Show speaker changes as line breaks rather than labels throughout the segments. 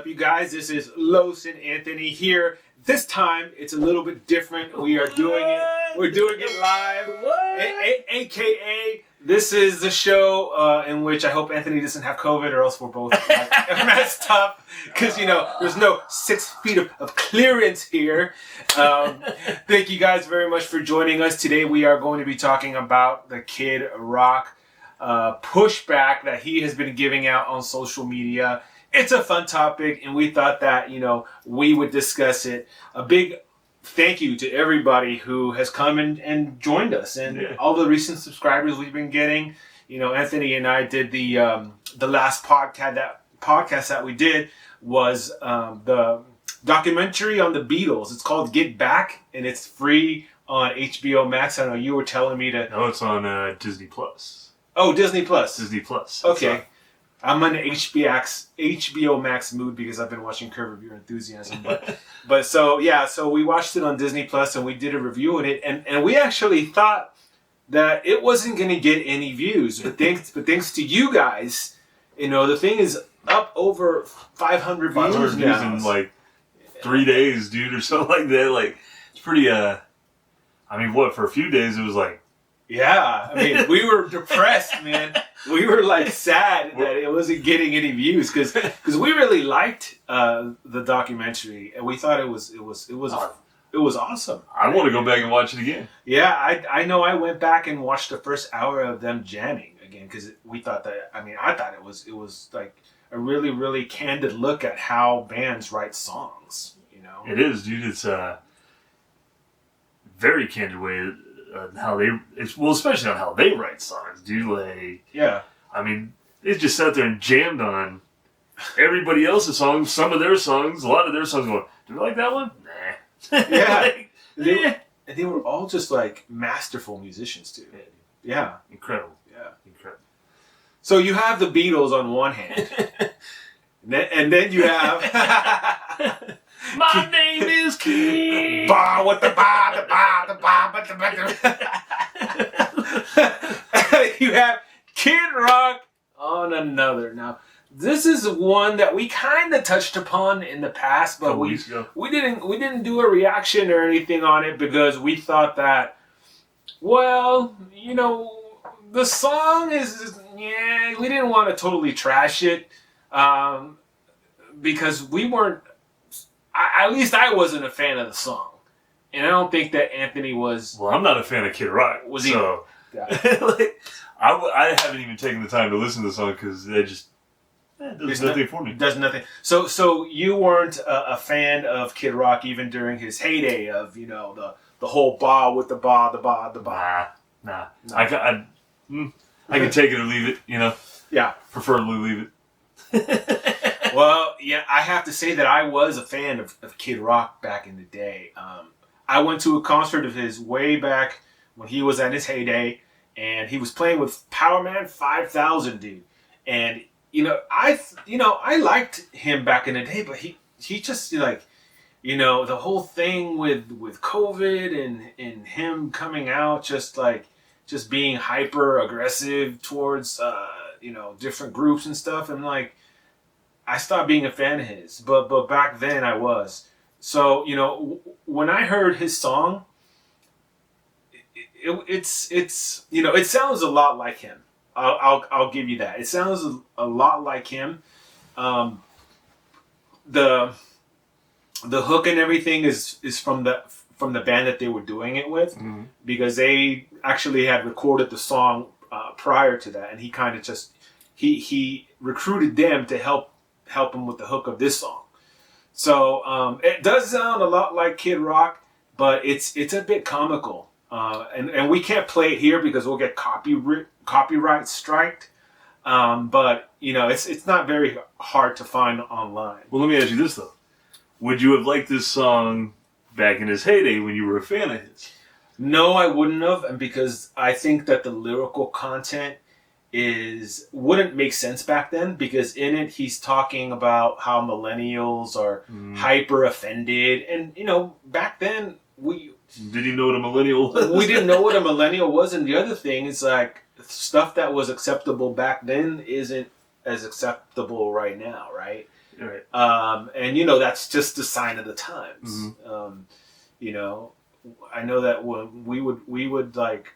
up, you guys? This is Los and Anthony here. This time, it's a little bit different. We're doing it live. AKA, this is the show in which I hope Anthony doesn't have COVID or else we're both messed up. Because, there's no 6 feet of clearance here. Thank you guys very much for joining us. Today, we are going to be talking about the Kid Rock pushback that he has been giving out on social media. It's a fun topic, and we thought that, we would discuss it. A big thank you to everybody who has come and joined us, and all the recent subscribers we've been getting. Anthony and I did the last podcast. That podcast that we did was the documentary on the Beatles. It's called Get Back, and it's free on HBO Max. I know you were telling me to...
No, it's on Disney Plus.
Oh, Disney Plus.
Disney Plus.
Okay. I'm in the HBO Max mood because I've been watching Curb Your Enthusiasm. So we watched it on Disney Plus and we did a review on it, and we actually thought that it wasn't going to get any views. But thanks to you guys, the thing is up over 500 views now.
In like 3 days, dude, or something like that. Like, it's pretty, for a few days it was like...
Yeah, we were depressed, man. We were sad that it wasn't getting any views because we really liked the documentary and we thought it was awesome.
I want to go back and watch it again.
Yeah, I know. I went back and watched the first hour of them jamming again because we thought that. I thought it was like a really, really candid look at how bands write songs.
It is, dude. It's a very candid way. Especially on how they write songs, dude. They just sat there and jammed on everybody else's songs, some of their songs, a lot of their songs. Going, do you like that one? Nah.
Yeah, they were all just masterful musicians too. Yeah,
incredible.
Yeah,
incredible.
So you have the Beatles on one hand, and then you have.
My name is Kid.
Ba with the ba, the ba, the ba, but the. You have Kid Rock on another. Now, this is one that we kind of touched upon in the past, but we didn't do a reaction or anything on it because we thought that, the song is we didn't want to totally trash it because we weren't. At least I wasn't a fan of the song, and I don't think that Anthony was.
Well, I'm not a fan of Kid Rock.
Was he?
So, I haven't even taken the time to listen to the song because it just does nothing for me.
Does nothing. So you weren't a fan of Kid Rock even during his heyday of the whole ba with the ba, the ba, the ba.
Nah. I can take it or leave it.
Yeah.
Preferably leave it.
Well, yeah, I have to say that I was a fan of Kid Rock back in the day. I went to a concert of his way back when he was at his heyday, and he was playing with Powerman 5000, dude. And I liked him back in the day, but he just the whole thing with COVID and him coming out just being hyper aggressive towards different groups and stuff, and I stopped being a fan of his, but back then I was. So when I heard his song, it sounds a lot like him. I'll give you that. It sounds a lot like him. The hook and everything is from the band that they were doing it with, because they actually had recorded the song prior to that, and he kind of just he recruited them to help him with the hook of this song. So it does sound a lot like Kid Rock, but it's a bit comical. And we can't play it here because we'll get copyright striked. But it's not very hard to find online.
Well, let me ask you this though: would you have liked this song back in his heyday when you were a fan of his?
No, I wouldn't have, and because I think that the lyrical content wouldn't make sense back then, because in it he's talking about how millennials are hyper offended, and back then
did he know what a millennial was?
We didn't know what a millennial was, and the other thing is stuff that was acceptable back then isn't as acceptable right now, right?
Right.
And that's just a sign of the times. I know that when we would like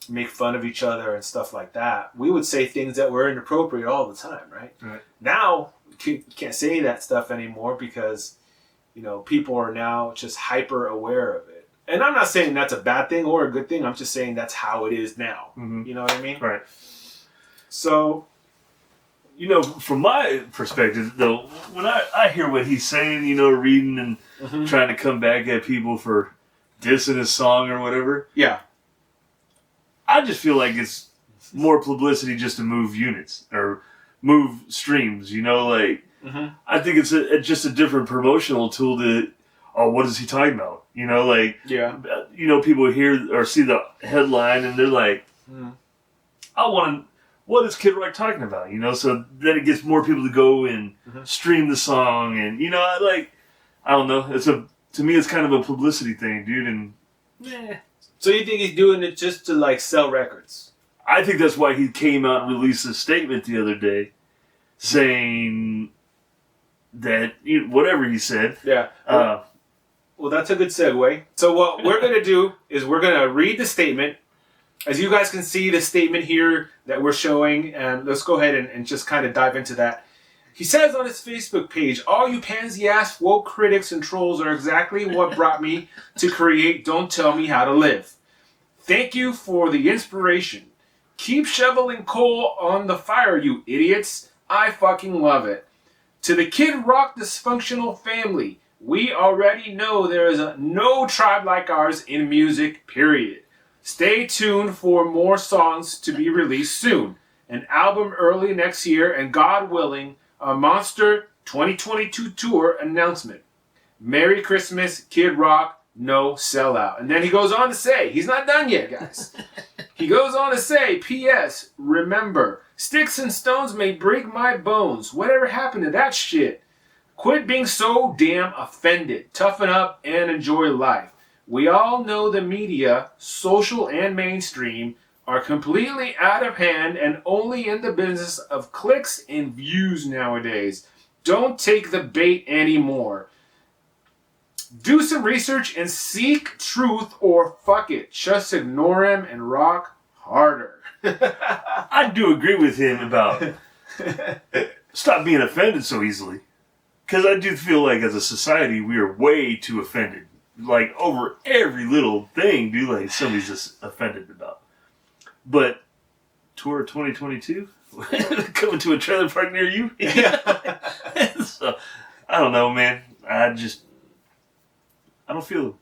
make fun of each other and stuff like that, we would say things that were inappropriate all the time, right? Now you can't say that stuff anymore because people are now just hyper aware of it. And I'm not saying that's a bad thing or a good thing. I'm just saying that's how it is now. You know what I mean?
Right.
So,
from my perspective, though, when I hear what he's saying, reading and trying to come back at people for dissing his song or whatever.
Yeah.
I just feel like it's more publicity just to move units or move streams, I think it's just a different promotional tool to, what is he talking about? People hear or see the headline and they're like, what is Kid Rock talking about? So then it gets more people to go and stream the song and, I don't know. To me, it's kind of a publicity thing, dude. And
So you think he's doing it just to sell records?
I think that's why he came out and released a statement the other day saying that whatever he said.
Yeah. Well, that's a good segue. So what we're going to do is we're going to read the statement. As you guys can see the statement here that we're showing, and let's go ahead and just kind of dive into that. He says on his Facebook page, all you pansy-ass woke critics and trolls are exactly what brought me to create Don't Tell Me How to Live. Thank you for the inspiration. Keep shoveling coal on the fire, you idiots. I fucking love it. To the Kid Rock dysfunctional family, we already know there is no tribe like ours in music, period. Stay tuned for more songs to be released soon. An album early next year, and God willing, a Monster 2022 tour announcement. Merry Christmas, Kid Rock, no sellout. And then he goes on to say, he's not done yet, guys. He goes on to say, P.S. Remember, sticks and stones may break my bones. Whatever happened to that shit? Quit being so damn offended. Toughen up and enjoy life. We all know the media, social and mainstream, are completely out of hand and only in the business of clicks and views nowadays. Don't take the bait anymore. Do some research and seek truth or fuck it. Just ignore him and rock harder.
I do agree with him about stop being offended so easily. Because I do feel like as a society we are way too offended. Over every little thing, dude, somebody's just offended about. But tour 2022 coming to a trailer park near you. So I don't know, man. I don't feel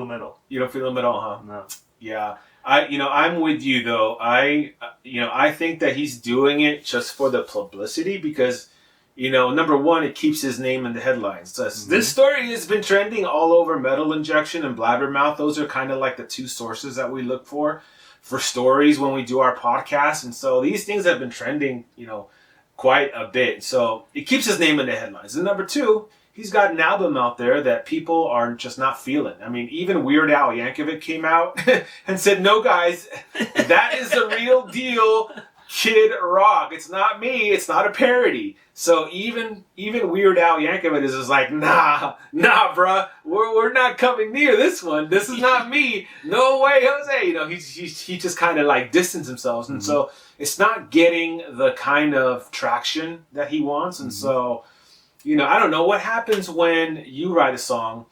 them at all.
You don't feel them at all, huh?
No.
Yeah. I'm with you though. I think that he's doing it just for the publicity because, number one, it keeps his name in the headlines. This story has been trending all over Metal Injection and Blabbermouth. Those are kind of like the two sources that we look for stories when we do our podcast. And so these things have been trending, quite a bit. So it keeps his name in the headlines. And number two, he's got an album out there that people are just not feeling. I mean, even Weird Al Yankovic came out and said, no, guys, that is the real deal Kid Rock. It's not me. It's not a parody. So even Weird Al Yankovic is just like, nah, bruh. We're not coming near this one. This is not me. No way, Jose. He just kind of distanced himself. And so it's not getting the kind of traction that he wants. And so, I don't know what happens when you write a song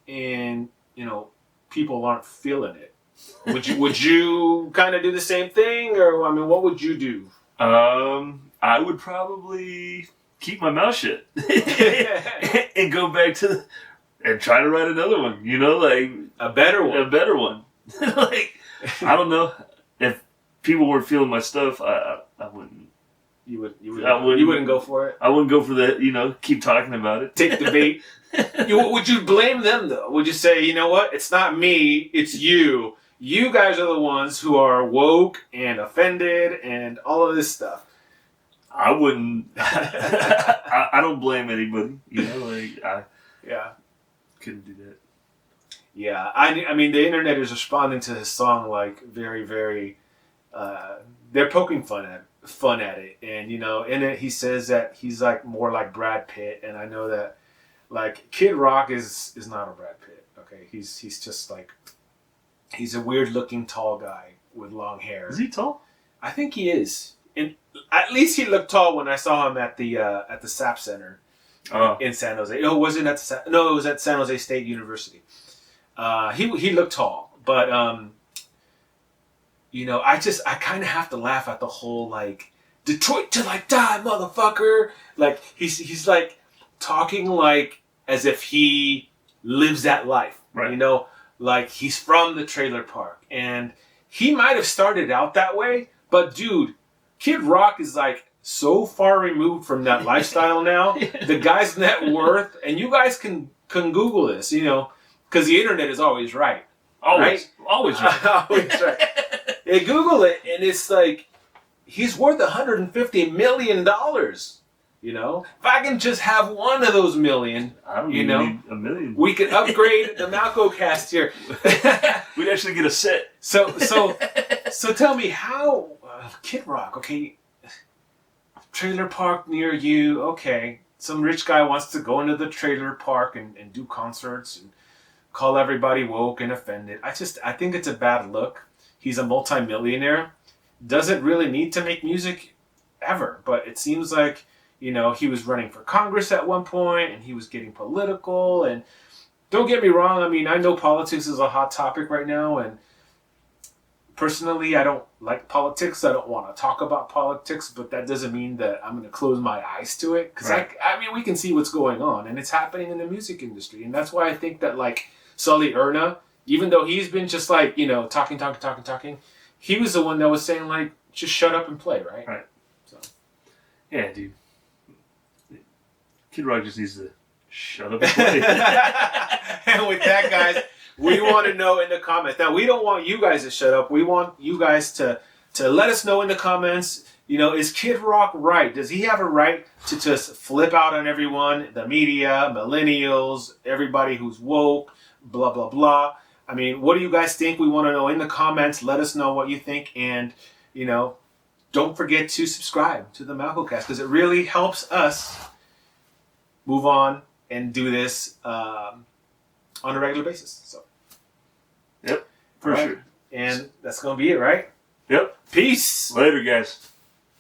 and, people aren't feeling it. Would you kind of do the same thing, or what would you do?
I would probably keep my mouth shut and go back and try to write another one.
A better one.
A better one. I don't know if people weren't feeling my stuff. I wouldn't.
You wouldn't go for it.
I wouldn't go for that. Keep talking about it.
Take the bait. Would you blame them though? Would you say, you know what? It's not me. It's you. You guys are the ones who are woke and offended and all of this stuff.
I wouldn't. I don't blame anybody.
Yeah.
Couldn't do that.
Yeah. I mean, the internet is responding to his song very, very. They're poking fun fun at it. And, you know, in it he says that he's like more like Brad Pitt. And I know that like Kid Rock is not a Brad Pitt. Okay. He's just like, he's a weird looking tall guy with long hair.
Is he tall?
I think he is. And at least he looked tall when I saw him at the SAP Center in San Jose. Oh, was it at no, it was at San Jose State University. He looked tall, but you know, I kind of have to laugh at the whole like Detroit till I die, motherfucker. Like he's like talking like as if he lives that life,
right?
You know, like he's from the trailer park, and he might have started out that way, but dude, Kid Rock is like so far removed from that lifestyle now. The guy's net worth, and you guys can Google this, you know, because the internet is always right.
Always right.
Always right. Yeah, Google it, and it's like he's worth $150 million. You know, if I can just have one of those million,
I don't even need a million.
We could upgrade the Malco cast here.
We'd actually get a set.
So tell me how Kid Rock, okay, trailer park near you, okay. Some rich guy wants to go into the trailer park and do concerts and call everybody woke and offended. I think it's a bad look. He's a multimillionaire. Doesn't really need to make music ever, but it seems like, you know, he was running for Congress at one point and he was getting political. And don't get me wrong, I mean, I know politics is a hot topic right now, and personally, I don't like politics. I don't want to talk about politics, but that doesn't mean that I'm going to close my eyes to it. Because, right. I mean, we can see what's going on, and it's happening in the music industry. And that's why I think that, like, Sully Erna, even though he's been just, like, you know, talking, he was the one that was saying, like, just shut up and play, right?
Right.
So,
yeah, dude. Kid Rock just needs to shut up and play.
And with that, guys, we want to know in the comments. Now, we don't want you guys to shut up. We want you guys to let us know in the comments, you know, is Kid Rock right? Does he have a right to just flip out on everyone, the media, millennials, everybody who's woke, blah, blah, blah? I mean, what do you guys think? We want to know in the comments. Let us know what you think. And, you know, don't forget to subscribe to the MalcoCast because it really helps us move on and do this on a regular basis. So,
yep, for sure.
And that's going to be it, right?
Yep.
Peace.
Later, guys.